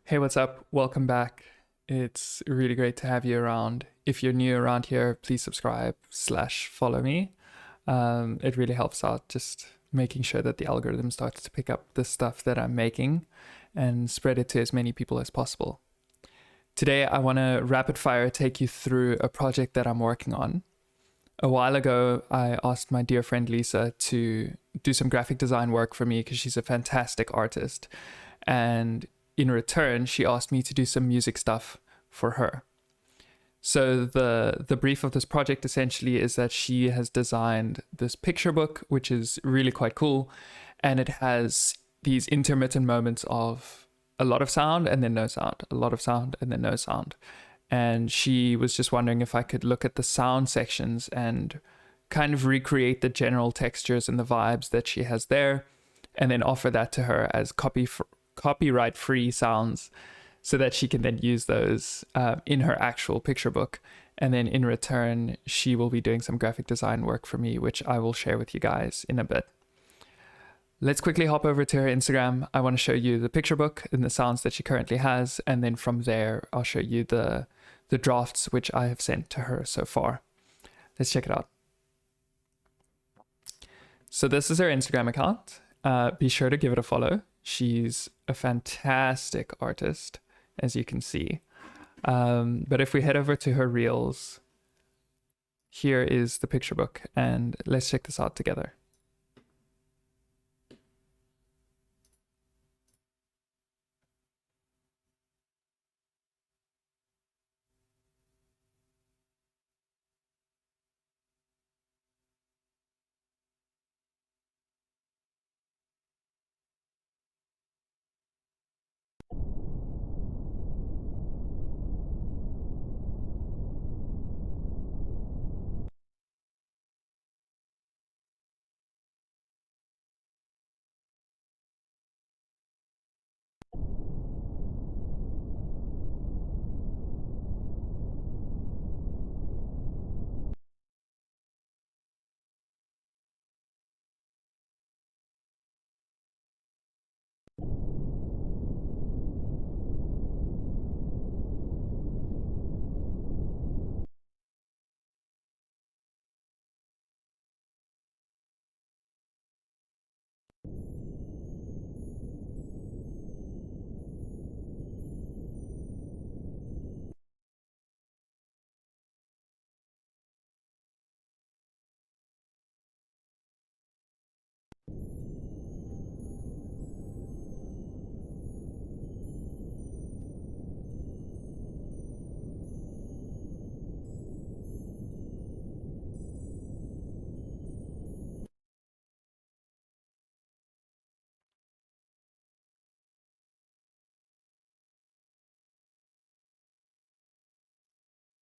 Hey, what's up? Welcome back. It's really great to have you around. If you're new around here, please subscribe/follow me. It really helps out just making sure that the algorithm starts to pick up the stuff that I'm making and spread it to as many people as possible. Today, I want to rapid fire take you through a project that I'm working on. A while ago, I asked my dear friend Lisa to do some graphic design work for me because she's a fantastic artist. And in return, she asked me to do some music stuff for her. So the brief of this project essentially is that she has designed this picture book, which is really quite cool, and it has these intermittent moments of a lot of sound and then no sound, a lot of sound and then no sound. And she was just wondering if I could look at the sound sections and kind of recreate the general textures and the vibes that she has there, and then offer that to her as copyright free sounds so that she can then use those in her actual picture book. And then in return, she will be doing some graphic design work for me, which I will share with you guys in a bit. Let's quickly hop over to her Instagram. I want to show you the picture book and the sounds that she currently has. And then from there, I'll show you the drafts which I have sent to her so far. Let's check it out. So this is her Instagram account. Be sure to give it a follow. She's a fantastic artist, as you can see. But if we head over to her reels, here is the picture book, and let's check this out together.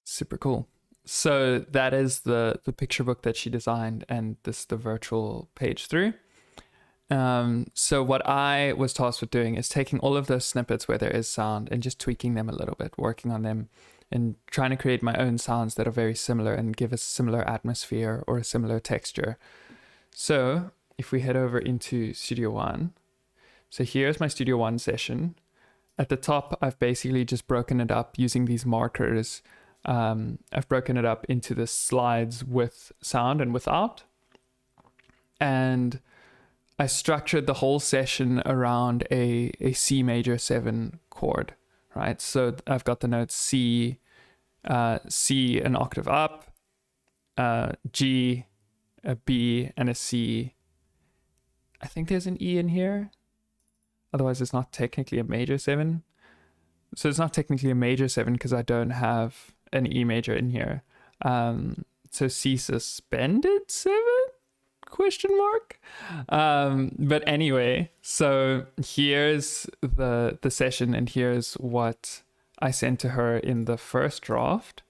Super cool. So that is the picture book that she designed, and this the virtual page through. So what I was tasked with doing is taking all of those snippets where there is sound and just tweaking them a little bit, working on them and trying to create my own sounds that are very similar and give a similar atmosphere or a similar texture. So if we head over into Studio One, so here's my Studio One session. At the top, I've basically just broken it up using these markers. I've broken it up into the slides with sound and without. And I structured the whole session around a C major 7 chord, right? So I've got the notes C, C an octave up, G, a B, and a C. I think there's an E in here. Otherwise, it's not technically a major 7. So it's not technically a major 7 because I don't have an E major in here. So C suspended 7? Question mark. But anyway, so here's the session, and here's what I sent to her in the first draft.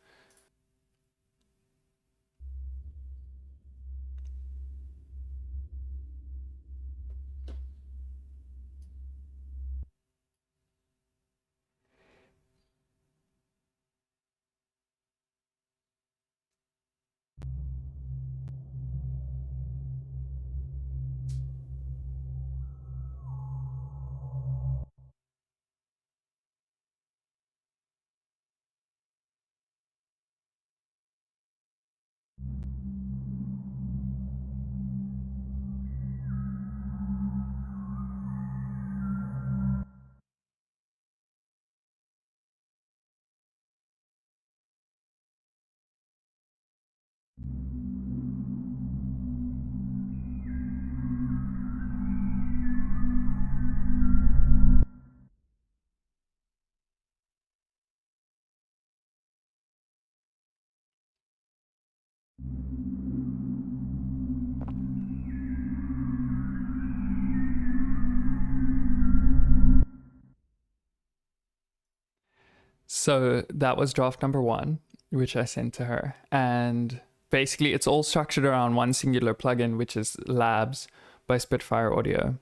So that was draft number 1, which I sent to her. And basically, it's all structured around one singular plugin, which is Labs by Spitfire Audio.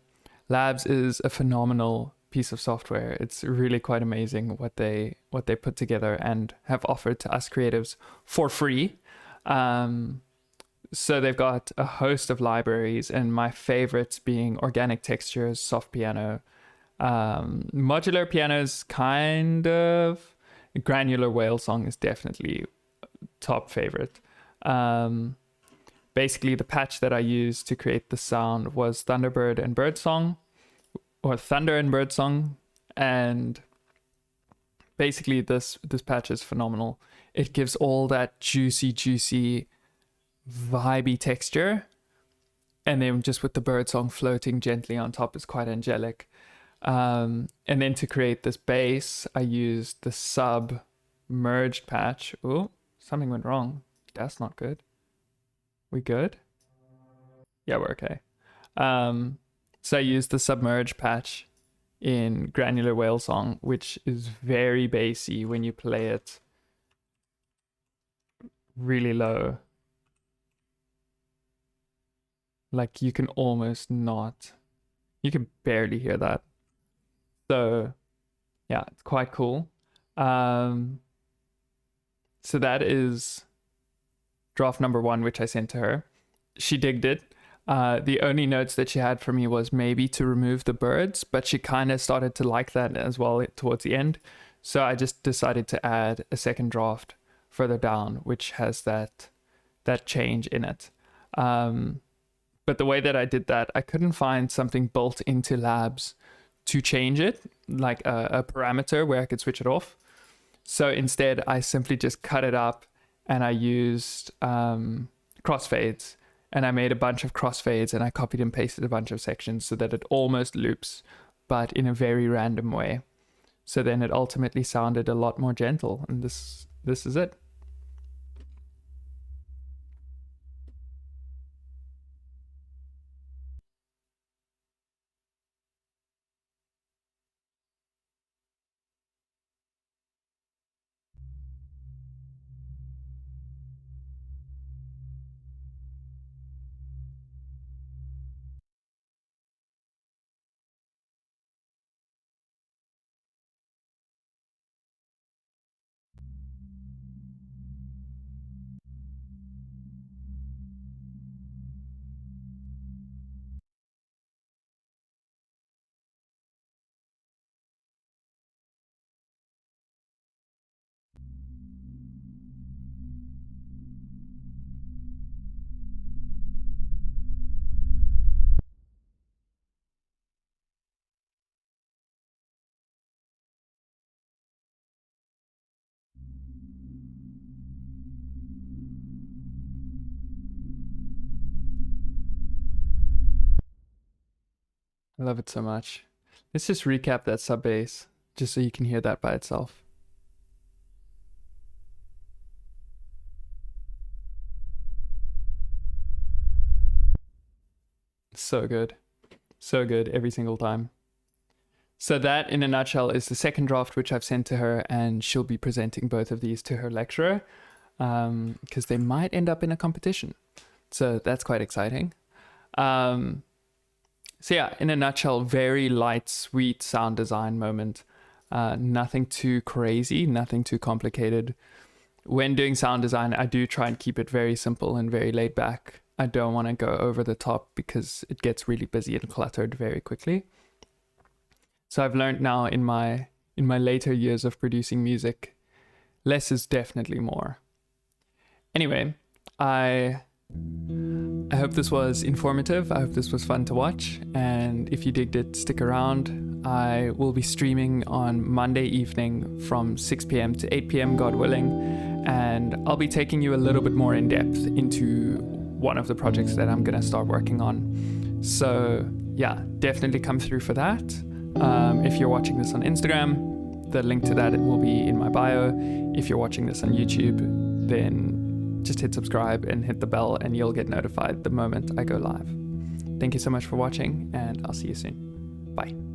Labs is a phenomenal piece of software. It's really quite amazing what they put together and have offered to us creatives for free. So they've got a host of libraries, and my favorites being organic textures, soft piano, modular pianos, kind of. Granular whale song is definitely top favorite. Basically, the patch that I used to create the sound was Thunderbird and Birdsong, or Thunder and Birdsong, and basically this patch is phenomenal. It gives all that juicy, vibey texture, and then just with the birdsong floating gently on top is quite angelic. And then to create this bass, I used the sub merged patch. Oh, something went wrong. That's not good. We good? Yeah, we're okay. So I used the submerged patch in Granular Whale Song, which is very bassy when you play it really low. Like you can almost not, you can barely hear that. So yeah, it's quite cool. So that is draft number 1, which I sent to her. She digged it. The only notes that she had for me was maybe to remove the birds, but she kind of started to like that as well towards the end. So I just decided to add a second draft further down, which has that change in it. But the way that I did that, I couldn't find something built into Labs to change it, like a parameter where I could switch it off. So instead, I simply just cut it up and I used crossfades. And I made a bunch of crossfades and I copied and pasted a bunch of sections so that it almost loops, but in a very random way. So then it ultimately sounded a lot more gentle. And this is it. I love it so much. Let's just recap that sub bass, just so you can hear that by itself. So good. So good every single time. So that, in a nutshell, is the second draft, which I've sent to her, and she'll be presenting both of these to her lecturer, because they might end up in a competition. So that's quite exciting. So yeah, in a nutshell, very light, sweet sound design moment. Nothing too crazy, nothing too complicated. When doing sound design, I do try and keep it very simple and very laid back. I don't want to go over the top because it gets really busy and cluttered very quickly. So I've learned now in my later years of producing music, less is definitely more. Anyway, I hope this was informative. I hope this was fun to watch. And if you digged it, stick around. I will be streaming on Monday evening from 6 p.m. to 8 p.m., God willing. And I'll be taking you a little bit more in depth into one of the projects that I'm going to start working on. So yeah, definitely come through for that. If you're watching this on Instagram, the link to that will be in my bio. If you're watching this on YouTube, then just hit subscribe and hit the bell and you'll get notified the moment I go live. Thank you so much for watching, and I'll see you soon. Bye.